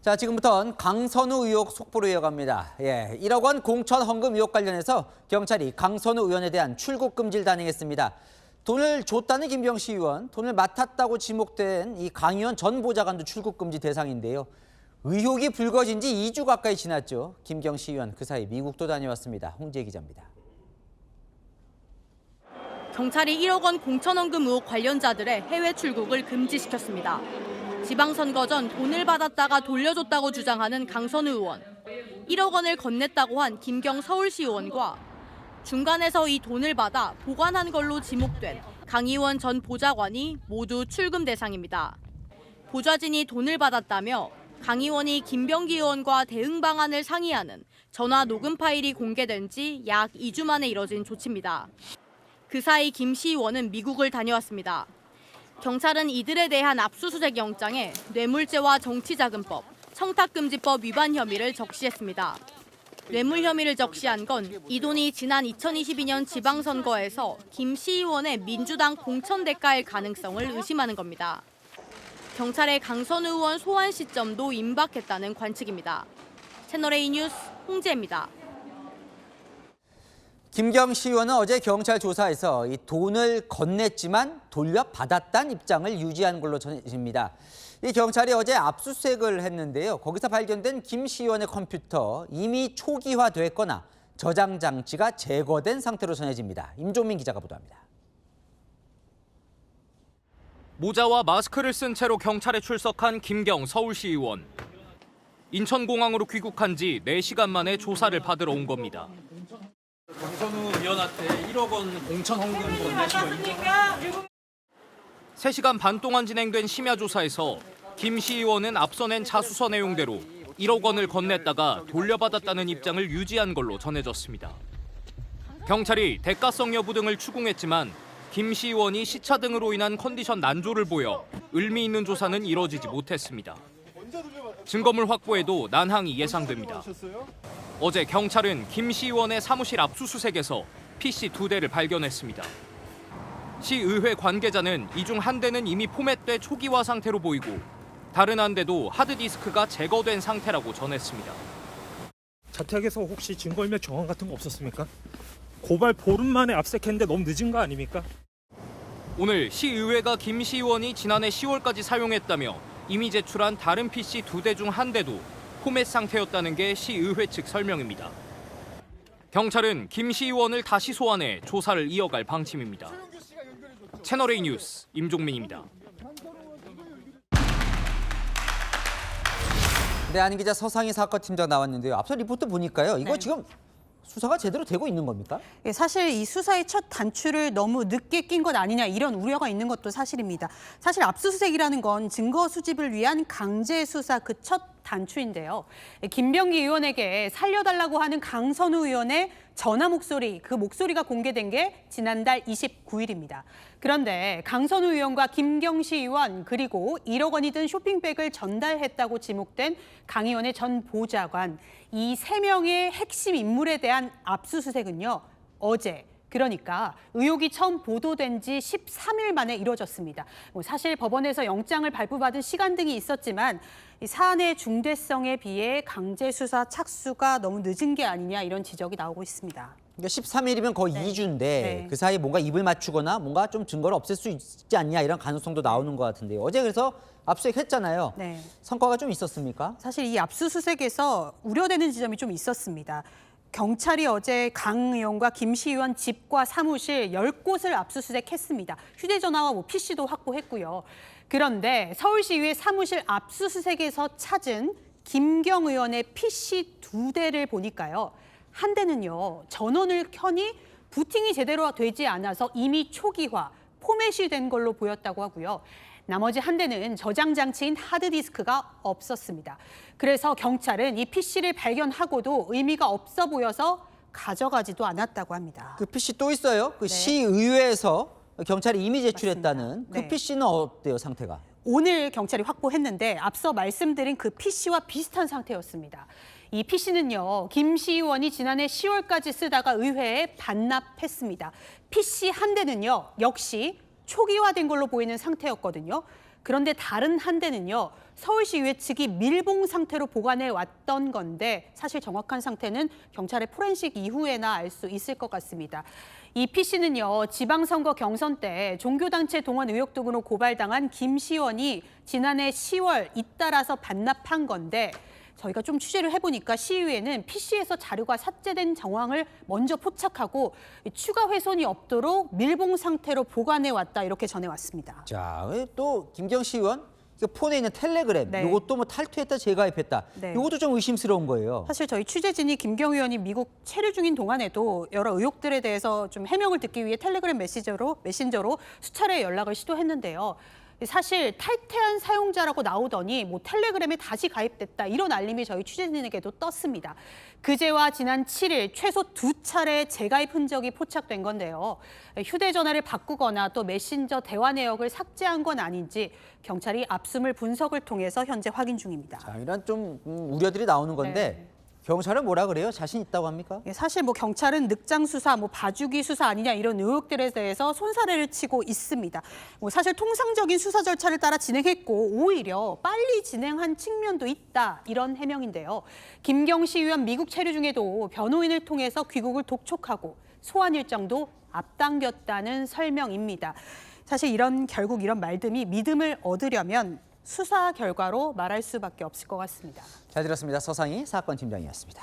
자, 지금부터는 강선우 의혹 속보로 이어갑니다. 1억 원 공천 헌금 의혹 관련해서 경찰이 강선우 의원에 대한 출국 금지를 단행했습니다. 돈을 줬다는 김경시 의원, 돈을 맡았다고 지목된 이 강 의원 전 보좌관도 출국 금지 대상인데요. 의혹이 불거진 지 2주 가까이 지났죠. 김경시 의원 그 사이 미국도 다녀왔습니다. 홍재 기자입니다. 경찰이 1억 원 공천 헌금 의혹 관련자들의 해외 출국을 금지시켰습니다. 지방선거 전 돈을 받았다가 돌려줬다고 주장하는 강선우 의원, 1억 원을 건넸다고 한 김경 서울시 의원과 중간에서 이 돈을 받아 보관한 걸로 지목된 강 의원 전 보좌관이 모두 출금 대상입니다. 보좌진이 돈을 받았다며 강 의원이 김병기 의원과 대응 방안을 상의하는 전화 녹음 파일이 공개된 지 약 2주 만에 이뤄진 조치입니다. 그 사이 김씨 의원은 미국을 다녀왔습니다. 경찰은 이들에 대한 압수수색 영장에 뇌물죄와 정치자금법, 청탁금지법 위반 혐의를 적시했습니다. 뇌물 혐의를 적시한 건 이 돈이 지난 2022년 지방선거에서 김씨 의원의 민주당 공천 대가일 가능성을 의심하는 겁니다. 경찰의 강선우 의원 소환 시점도 임박했다는 관측입니다. 채널A 뉴스 홍재입니다. 김경시 의원은 어제 경찰 조사에서 이 돈을 건넸지만 돌려받았다는 입장을 유지한 걸로 전해집니다. 이 경찰이 어제 압수수색을 했는데요. 거기서 발견된 김시 의원의 컴퓨터 이미 초기화됐거나 저장 장치가 제거된 상태로 전해집니다. 임종민 기자가 보도합니다. 모자와 마스크를 쓴 채로 경찰에 출석한 김경 서울시 의원. 인천공항으로 귀국한 지 4시간 만에 조사를 받으러 온 겁니다. 강선우 의원한테 1억 원 공천 헌금 건네신 거 인정합니까? 3시간 반 동안 진행된 심야 조사에서 김시 의원은 앞서 낸 자수서 내용대로 1억 원을 건넸다가 돌려받았다는 입장을 유지한 걸로 전해졌습니다. 경찰이 대가성 여부 등을 추궁했지만 김시 의원이 시차 등으로 인한 컨디션 난조를 보여 의미 있는 조사는 이뤄지지 못했습니다. 증거물 확보에도 난항이 예상됩니다. 어제 경찰은 김시 의원의 사무실 압수수색에서 PC 2대를 발견했습니다. 시의회 관계자는 이 중 한 대는 이미 포맷돼 초기화 상태로 보이고 다른 한 대도 하드디스크가 제거된 상태라고 전했습니다. 자택에서 혹시 증거인멸 정황 같은 거 없었습니까? 고발 보름 만에 압색했는데 너무 늦은 거 아닙니까? 오늘 시의회가 김시 의원이 지난해 10월까지 사용했다며 이미 제출한 다른 PC 2대 중 한 대도 포맷 상태였다는 게 시의회 측 설명입니다. 경찰은 김시 의원을 다시 소환해 조사를 이어갈 방침입니다. 채널A 뉴스 임종민입니다. 네, 안인 기자 서상희 사건팀장 나왔는데요. 앞서 리포트 보니까요. 이거 지금 수사가 제대로 되고 있는 겁니까? 사실 이 수사의 첫 단추를 너무 늦게 낀 것 아니냐 이런 우려가 있는 것도 사실입니다. 사실 압수수색이라는 건 증거 수집을 위한 강제 수사 그 첫 단추인데요. 김병기 의원에게 살려달라고 하는 강선우 의원의 전화 목소리, 그 목소리가 공개된 게 지난달 29일입니다. 그런데 강선우 의원과 김경시 의원 그리고 1억 원이 든 쇼핑백을 전달했다고 지목된 강 의원의 전 보좌관, 이 3명의 핵심 인물에 대한 압수수색은요, 어제 그러니까 의혹이 처음 보도된 지 13일 만에 이뤄졌습니다. 사실 법원에서 영장을 발부받은 시간 등이 있었지만 이 사안의 중대성에 비해 강제 수사 착수가 너무 늦은 게 아니냐 이런 지적이 나오고 있습니다. 그러니까 13일이면 거의 2주인데 그 사이에 뭔가 입을 맞추거나 뭔가 좀 증거를 없앨 수 있지 않냐 이런 가능성도 나오는 것 같은데요. 어제 그래서 압수수색했잖아요. 성과가 좀 있었습니까? 사실 이 압수수색에서 우려되는 지점이 좀 있었습니다. 경찰이 어제 강 의원과 김시 의원 집과 사무실 10곳을 압수수색했습니다. 휴대전화와 PC도 확보했고요. 그런데 서울시의회 사무실 압수수색에서 찾은 김경 의원의 PC 2대를 보니까요. 한 대는요, 전원을 켜니 부팅이 제대로 되지 않아서 이미 초기화, 포맷이 된 걸로 보였다고 하고요. 나머지 한 대는 저장 장치인 하드디스크가 없었습니다. 그래서 경찰은 이 PC를 발견하고도 의미가 없어 보여서 가져가지도 않았다고 합니다. 그 PC 또 있어요. 그 시의회에서 경찰이 이미 제출했다는 그 PC는 어때요, 상태가? 오늘 경찰이 확보했는데 앞서 말씀드린 그 PC와 비슷한 상태였습니다. 이 PC는요, 김시 의원이 지난해 10월까지 쓰다가 의회에 반납했습니다. PC 한 대는요, 역시 초기화된 걸로 보이는 상태였거든요. 그런데 다른 한 대는요. 서울시의회 측이 밀봉 상태로 보관해 왔던 건데 사실 정확한 상태는 경찰의 포렌식 이후에나 알 수 있을 것 같습니다. 이 PC는요. 지방선거 경선 때 종교단체 동원 의혹 등으로 고발당한 김 시의원이 지난해 10월 잇따라서 반납한 건데 저희가 좀 취재를 해보니까 시의회는 PC에서 자료가 삭제된 정황을 먼저 포착하고 추가 훼손이 없도록 밀봉 상태로 보관해 왔다 이렇게 전해왔습니다. 자, 또 김경시 의원 폰에 있는 텔레그램, 네. 이것도 뭐 탈퇴했다, 재가입했다. 네. 이것도 좀 의심스러운 거예요. 사실 저희 취재진이 김경 의원이 미국 체류 중인 동안에도 여러 의혹들에 대해서 좀 해명을 듣기 위해 텔레그램 메신저로 수차례 연락을 시도했는데요. 사실 탈퇴한 사용자라고 나오더니 뭐 텔레그램에 다시 가입됐다 이런 알림이 저희 취재진에게도 떴습니다. 그제와 지난 7일 최소 2차례 재가입 흔적이 포착된 건데요. 휴대전화를 바꾸거나 또 메신저 대화 내역을 삭제한 건 아닌지 경찰이 압수물 분석을 통해서 현재 확인 중입니다. 자, 이런 좀 우려들이 나오는 건데 네. 경찰은 뭐라 그래요? 자신 있다고 합니까? 사실 뭐 경찰은 늑장 수사, 뭐 봐주기 수사 아니냐 이런 의혹들에 대해서 손사래를 치고 있습니다. 뭐 사실 통상적인 수사 절차를 따라 진행했고 오히려 빨리 진행한 측면도 있다 이런 해명인데요. 김경시 의원 미국 체류 중에도 변호인을 통해서 귀국을 독촉하고 소환 일정도 앞당겼다는 설명입니다. 사실 결국 이런 말들이 믿음을 얻으려면 수사 결과로 말할 수밖에 없을 것 같습니다. 잘 들었습니다. 서상희 사건 팀장이었습니다.